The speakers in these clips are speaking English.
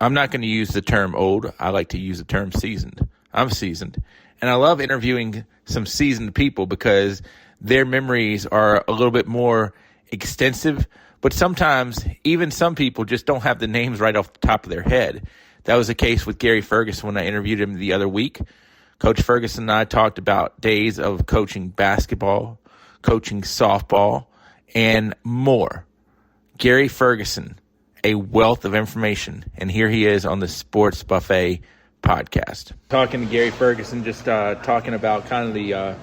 I'm not going to use the term old. I like to use the term seasoned. I'm seasoned. And I love interviewing some seasoned people because their memories are a little bit more extensive. But sometimes even some people just don't have the names right off the top of their head. That was the case with Gary Ferguson when I interviewed him the other week. Coach Ferguson and I talked about days of coaching basketball, coaching softball, and more. Gary Ferguson, a wealth of information, and here he is on the Sports Buffet podcast. Talking to Gary Ferguson, just talking about kind of the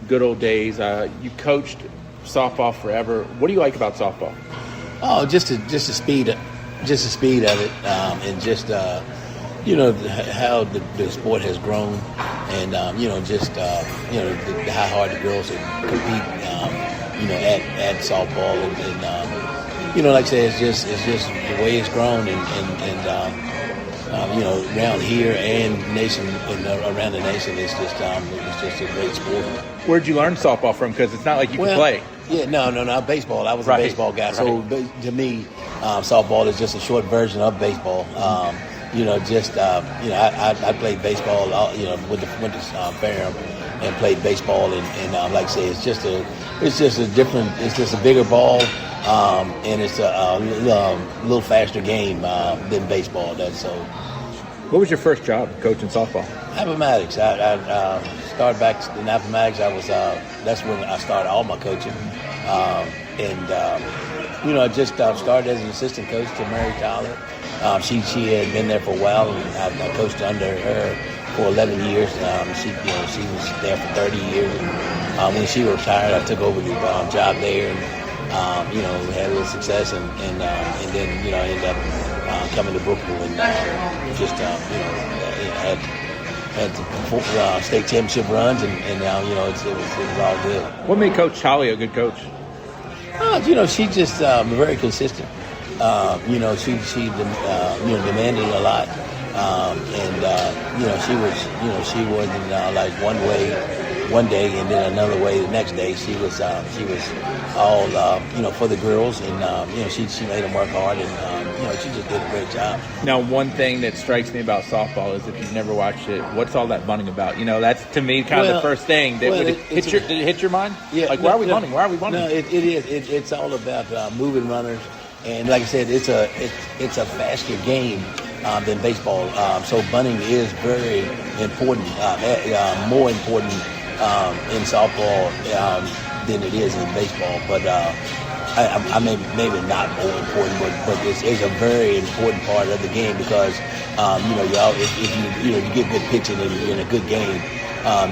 good old days. You coached softball forever. What do you like about softball? Oh, just the speed of it, and just how the sport has grown, and how hard the girls compete, at softball, and like I said, it's just the way it's grown, and around here and around the nation, it's just a great sport. Where'd you learn softball from? Because it's not like you can play. Yeah, no, baseball. I was a baseball guy, so to me, softball is just a short version of baseball. I played baseball, went to Fairham and played baseball, and like I say, it's just a bigger ball, and it's a little faster game than baseball. What was your first job coaching softball? Appomattox. I started back in Appomattox. That's when I started all my coaching, I just started as an assistant coach to Mary Tyler. She had been there for a while, and I coached under her for 11 years. She was there for 30 years. And, when she retired, I took over the job there, and had a little success, and then ended up coming to Brookville, and had state championship runs, and it was all good. What made Coach Holly a good coach? She just very consistent. She demanded a lot, she wasn't like one day and then another way the next day. She was all for the girls, and she made them work hard, and she just did a great job. Now, one thing that strikes me about softball is if you've never watched it, what's all that bunting about? That's to me kind of the first thing that did it hit your mind? Yeah. Why are we bunting? Why are we bunting? No, it is. It's all about moving runners, and like I said, it's a faster game than baseball. So bunting is very important, more important in softball than it is in baseball. But I maybe not more important, but it's a very important part of the game because if you get good pitching and you're in a good game,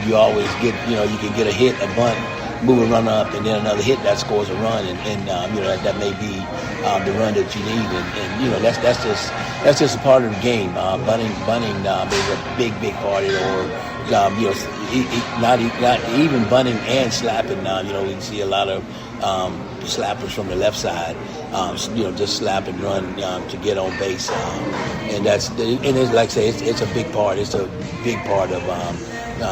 you always get you can get a hit, a bunt, move a run up, and then another hit that scores a run, and that may be the run that you need, and that's just a part of the game. Bunting is a big part of it, or not even bunting and slapping. We see a lot of slappers from the left side, just slap and run to get on base, and it's like I say, it's a big part. It's a big part of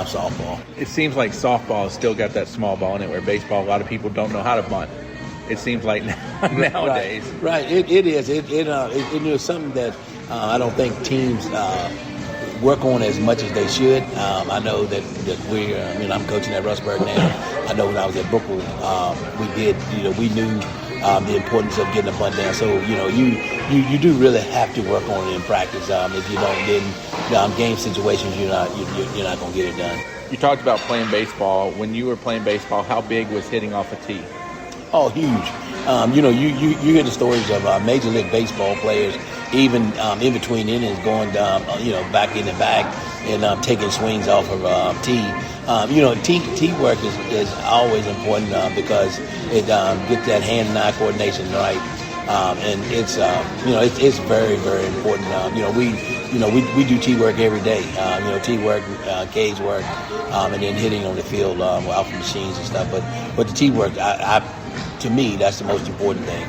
softball. It seems like softball has still got that small ball in it, where baseball, a lot of people don't know how to bunt. It seems like nowadays. Right. It is. It is something that I don't think teams work on as much as they should. I know that I'm coaching at Rustburg now. I know when I was at Brookville, we knew the importance of getting a bunt down. So, you do really have to work on it in practice. If you don't, then game situations, you're not going to get it done. You talked about playing baseball. When you were playing baseball, how big was hitting off a tee? Oh, huge. You hear the stories of Major League Baseball players, even in between innings, going down, back in the bag and taking swings off of tee. Tee work is always important because it gets that hand-eye coordination right, and it's very, very important. We do tee work every day. Tee work, cage work, and then hitting on the field off the machines and stuff. But the tee work, to me, that's the most important thing.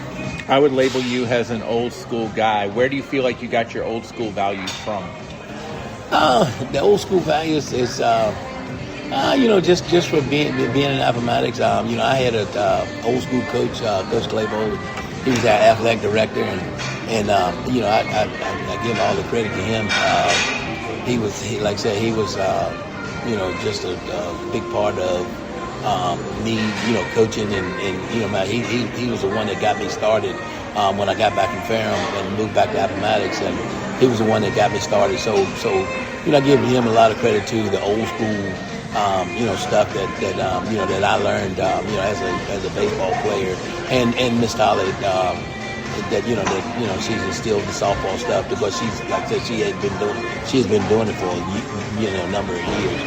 I would label you as an old school guy. Where do you feel like you got your old school values from? The old school values is, just for being in Appomattox. I had an old school coach, Coach Claybold. He was our athletic director, and I give all the credit to him. Like I said, he was, just a big part of me, coaching, and man, he was the one that got me started when I got back from Ferrum and moved back to Appomattox, and he was the one that got me started. So I give him a lot of credit to the old school, stuff that I learned, as a baseball player, and Miss Dolly, she's instilled the softball stuff because she's, like I said, she has been doing it for a number of years.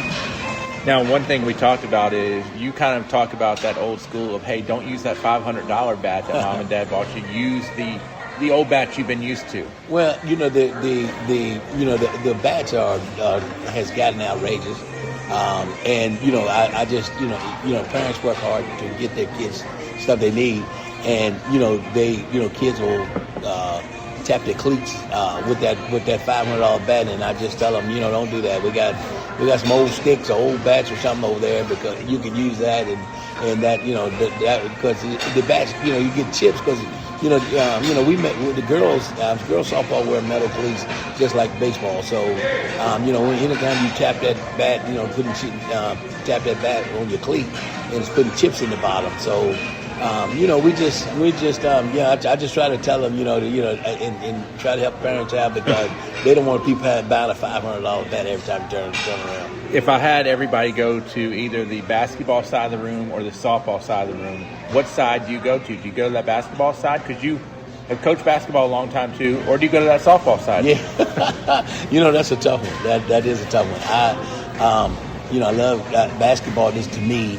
Now, one thing we talked about is you kind of talk about that old school of, hey, don't use that $500 bat that mom and dad bought you. Use the old bats you've been used to. Well, the bats has gotten outrageous, and I just parents work hard to get their kids stuff they need, and kids will tap their cleats with that $500 bat, and I just tell them, don't do that. We got some old sticks or old bats or something over there because you can use that, and that because the bats, you get chips because we met with the girls softball wear metal cleats just like baseball. So anytime you tap that bat, tap that bat on your cleat, and it's putting chips in the bottom. So I just try to tell them, and try to help parents out because they don't want people buying a $500 bat every time you turn around. If I had everybody go to either the basketball side of the room or the softball side of the room, what side do you go to? Do you go to that basketball side because you have coached basketball a long time too, or do you go to that softball side? Yeah, that's a tough one. That is a tough one. I love basketball. This to me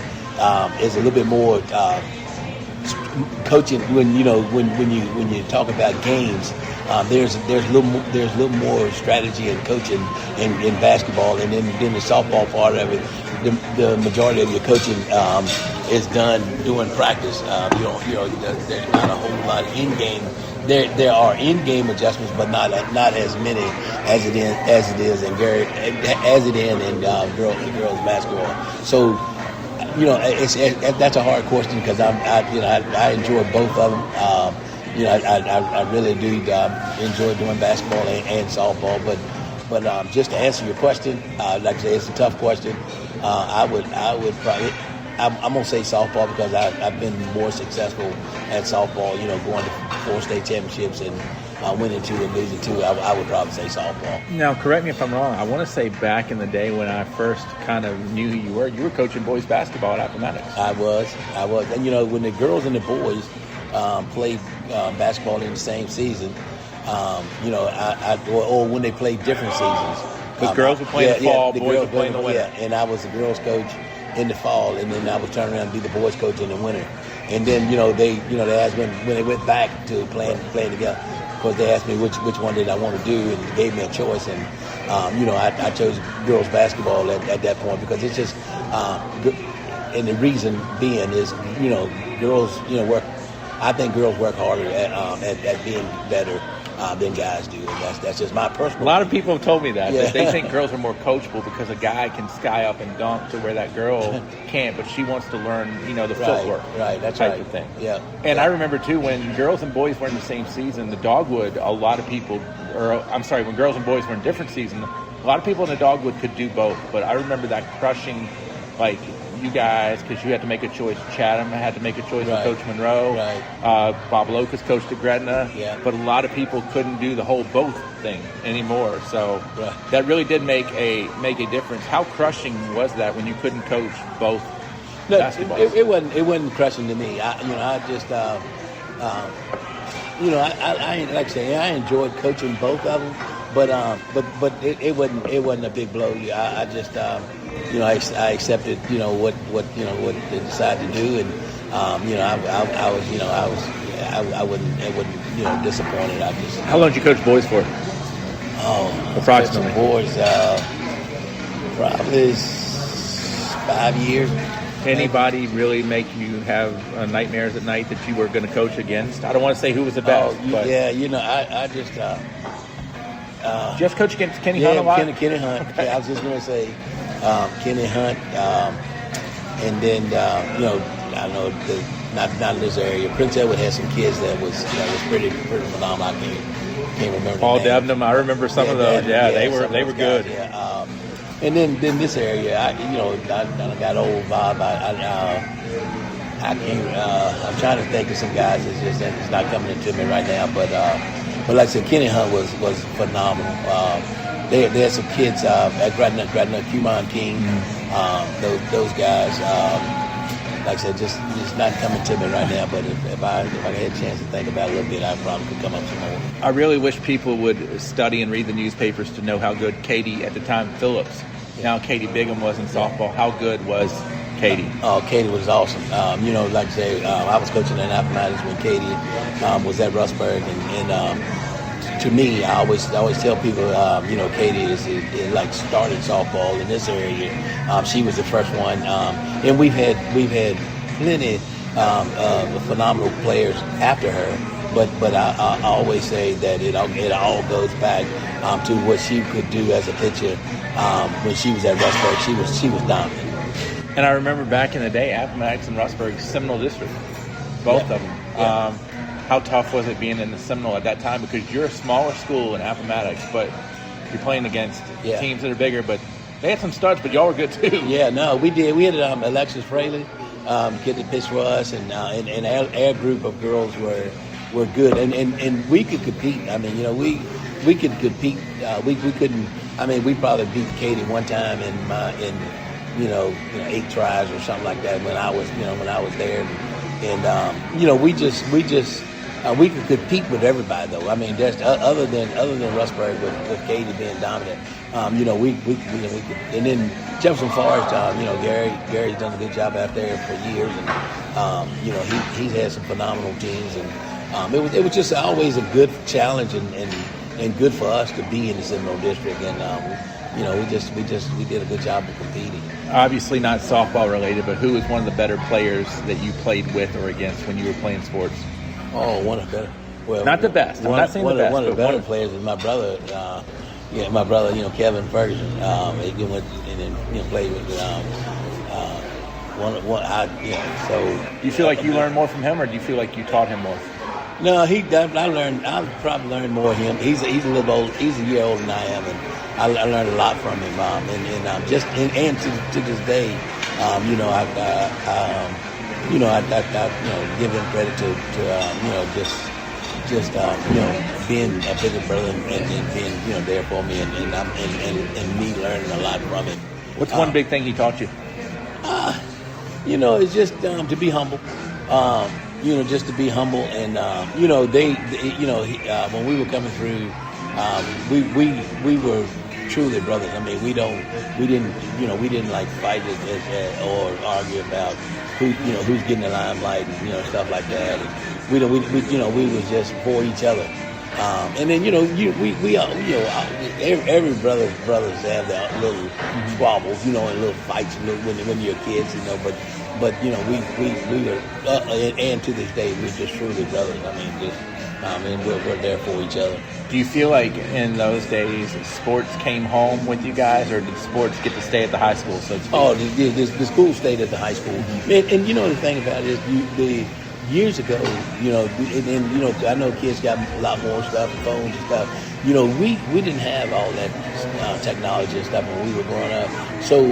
is a little bit more. Coaching when you talk about games, there's a little more strategy in coaching in basketball, and then the softball part of it, the majority of your coaching is done during practice. There's not a whole lot in game. There are in game adjustments, but not as many as it is in girls basketball. So. That's a hard question because I enjoy both of them. I really do enjoy doing basketball and softball. But just to answer your question, like I say, it's a tough question. I would probably. I'm gonna say softball because I've been more successful at softball. Going to 4 state championships and winning 2 and losing 2. I would probably say softball. Now, correct me if I'm wrong. I want to say back in the day when I first kind of knew who you were coaching boys basketball at Appomattox. I was, and when the girls and the boys played basketball in the same season, or when they played different seasons. Because girls would play in the fall, boys would play in the winter. Yeah, and I was the girls coach in the fall, and then I would turn around and be the boys coach in the winter. And then they asked when they went back to playing together, because they asked me which one did I want to do, and gave me a choice, and I chose girls basketball at that point because it's just and the reason being is girls work. I think girls work harder at being better than guys do, and that's just my personal. A lot of people have told me that. Yeah. That they think girls are more coachable because a guy can sky up and dunk to where that girl can't, but she wants to learn, the footwork, that's type right. of thing. Yeah. And I remember too when girls and boys were in the same season, the dogwood. A lot of people, when girls and boys were in different seasons, a lot of people in the dogwood could do both. But I remember that crushing, like. You guys, because you had to make a choice. Chatham had to make a choice with Coach Monroe. Right. Bob Locust coached at Gretna. Yeah. But a lot of people couldn't do the whole both thing anymore. So that really did make a difference. How crushing was that when you couldn't coach both basketball? It wasn't crushing to me. I like I say, I enjoyed coaching both of them. But it wasn't a big blow. I just I accepted what they decided to do, and I wasn't disappointed. How long did you coach boys for? Approximately. Boys probably 5 years. Anybody really make you have nightmares at night that you were going to coach against? I don't want to say who was the best. But I just. Just coach against Kenny Hunt a lot? Kenny Hunt. I was just going to say Kenny Hunt. And then, I know not in this area. Prince Edward had some kids that was pretty phenomenal. I can't remember. Paul Debnam, I remember some of those. They were good. Yeah. And then this area, I got old, Bob. I can't. I'm trying to think of some guys. It's not coming into me right now. But like I said, Kenny Hunt was phenomenal. They had some kids at Gradnell, Cumon King. Those guys. Like I said, just not coming to me right now. But if I had a chance to think about it a little bit, I probably could come up some more. I really wish people would study and read the newspapers to know how good Katie, at the time Phillips, now Katie Bigham, was in softball. How good was Katie? Oh, Katie was awesome. Like I say, I was coaching in Appomattox when Katie was at Rustburg, and to me, I always tell people, Katie is like started softball in this area. She was the first one, and we've had plenty of phenomenal players after her. But I always say that it all goes back to what she could do as a pitcher when she was at Rustburg. She was dominant. And I remember back in the day, Appomattox and Rustburg, Seminole District, both of them. Yeah. How tough was it being in the Seminole at that time? Because you're a smaller school in Appomattox, but you're playing against teams that are bigger. But they had some studs, but y'all were good too. Yeah, no, we did. We had Alexis Fraley, kid that pitched for us, and our group of girls were good, and we could compete. I mean, we could compete. We couldn't. I mean, we probably beat Katie one time in 8 tries or something like that when I was there, and we could compete with everybody though. I mean, that's other than Rustburg with Katie being dominant. We could. And then Jefferson Forest, Gary's done a good job out there for years, and he's had some phenomenal teams, and it was just always a good challenge and good for us to be in the Seminole District, and we did a good job of competing. Obviously not softball related, but who was one of the better players that you played with or against when you were playing sports? Oh, one of the better. Well, not the best. I'm not saying the best. One of the better players is my brother. My brother, Kevin Ferguson. He went and played with. So. Do you feel like you learned more from him, or do you feel like you taught him more? No, I probably learned more of him. He's a little old. He's a year older than I am, and I learned a lot from him. And to this day, I give him credit to being a bigger brother and being there for me, and me learning a lot from him. What's one big thing he taught you? It's just to be humble. Just to be humble, and when we were coming through, we were truly brothers. I mean, we didn't like fight or argue about who's getting the limelight and stuff like that. And we was just for each other. And then every brothers have their little squabbles, and little fights when you're kids, but we were, and to this day, we're just truly brothers. I mean, we're there for each other. Do you feel like in those days sports came home with you guys, or did sports get to stay at the high school, so to speak? Oh, the school stayed at the high school. And the thing about it is, years ago, I know kids got a lot more stuff, phones and stuff. We didn't have all that technology and stuff when we were growing up. So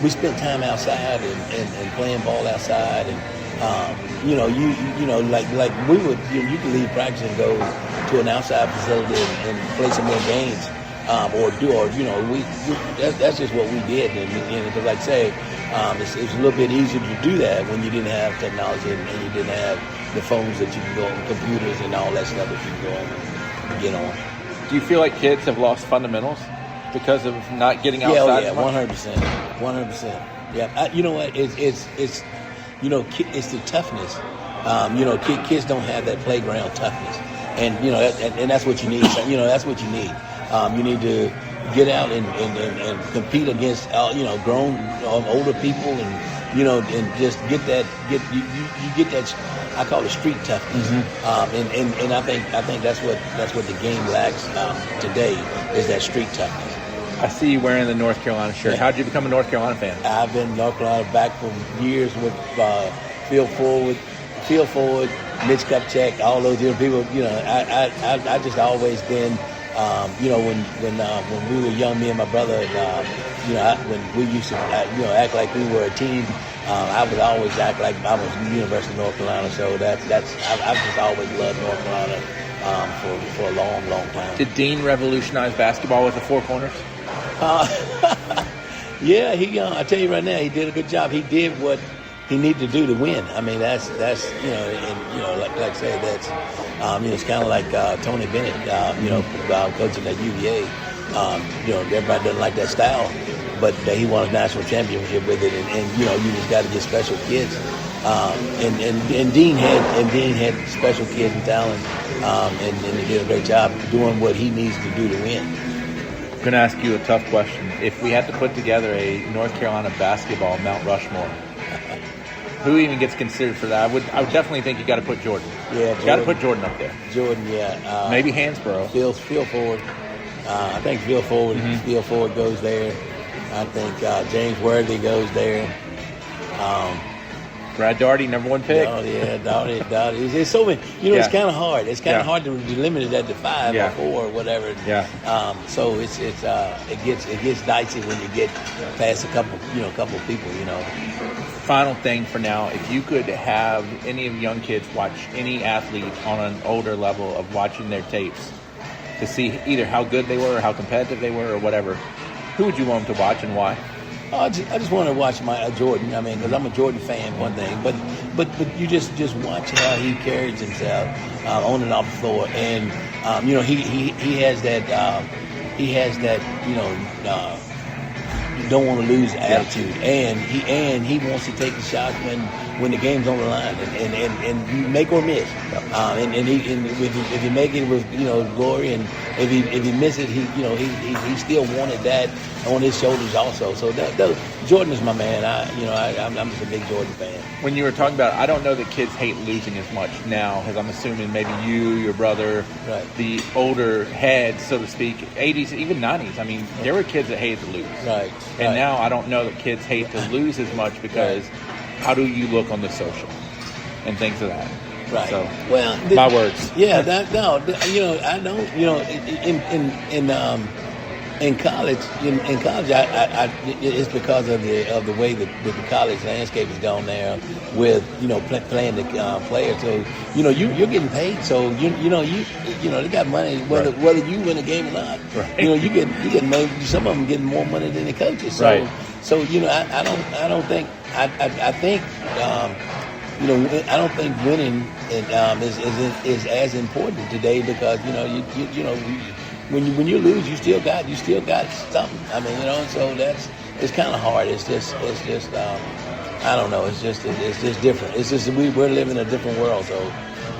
we spent time outside and playing ball outside, and like we would, you could leave practice and go to an outside facility and play some more games, that's just what we did. And because, like I say, it's a little bit easier to do that when you didn't have technology and you didn't have the phones that you can go on, computers and all that stuff that you can go on and get on. Do you feel like kids have lost fundamentals because of not getting outside? Yeah, 100%. Yeah, you know what? It's the toughness. Kids don't have that playground toughness, and and that's what you need. That's what you need. You need to get out and compete against grown older people, and just get that I call it street toughness. And I think that's what the game lacks today, is that street toughness. I see you wearing the North Carolina shirt. Yeah. How did you become a North Carolina fan? I've been in North Carolina back for years with Phil Forward, Phil Ford, Mitch Kupchak, all those different people. I just always been, when we were young, me and my brother, when we used to, act like we were a team. I would always act like I was the University of North Carolina. So I've just always loved North Carolina for a long, long time. Did Dean revolutionize basketball with the four corners? Yeah, I tell you right now, he did a good job. He did what he needed to do to win. I mean, that's like I said, that's it's kind of like Tony Bennett, coaching at UVA. Everybody doesn't like that style, but he won a national championship with it, and you just got to get special kids. And Dean had special kids and talent, and he did a great job doing what he needs to do to win. I'm going to ask you a tough question. If we had to put together a North Carolina basketball Mount Rushmore, who even gets considered for that? I would definitely think you got to put Jordan. Yeah, Jordan. Got to put Jordan up there. Jordan, yeah. Maybe Hansborough. Phil Ford. I think Phil Ford. Mm-hmm. Phil Ford goes there. I think James Worthy goes there. Brad Daugherty, number one pick. Oh yeah, Daugherty. There's so many. It's kind of hard. It's kind of hard to limit that to 5 or 4 or whatever. Yeah. So it gets dicey when you get past a couple people. Final thing for now, if you could have any of young kids watch any athlete on an older level of watching their tapes to see either how good they were or how competitive they were or whatever, who would you want them to watch and why? I just want to watch my Jordan. I mean, because I'm a Jordan fan, one thing. But you just watch how he carries himself on and off the floor, and he has that you don't want to lose attitude, and he wants to take the shot when the game's on the line, and make or miss. If he make it with glory, and if he miss it, he still wanted that on his shoulders also. So Jordan is my man. I'm just a big Jordan fan. When you were talking about, I don't know that kids hate losing as much now, as I'm assuming maybe you, your brother, right, the older heads, so to speak, 80s, even 90s. I mean, there were kids that hated to lose. Right. And now I don't know that kids hate to lose as much because how do you look on the social and things of that? Right. So, well, my words. Yeah. I don't. In college, it's because of the way that the college landscape has gone there with playing the player. So you're getting paid. So they got money whether you win a game or not. Right. You get money. Some of them getting more money than the coaches. So, right. So I don't think I think. I don't think winning is as important today because when you lose, you still got something. I mean, so it's kind of hard. It's just I don't know. It's just different. It's just we're living in a different world. So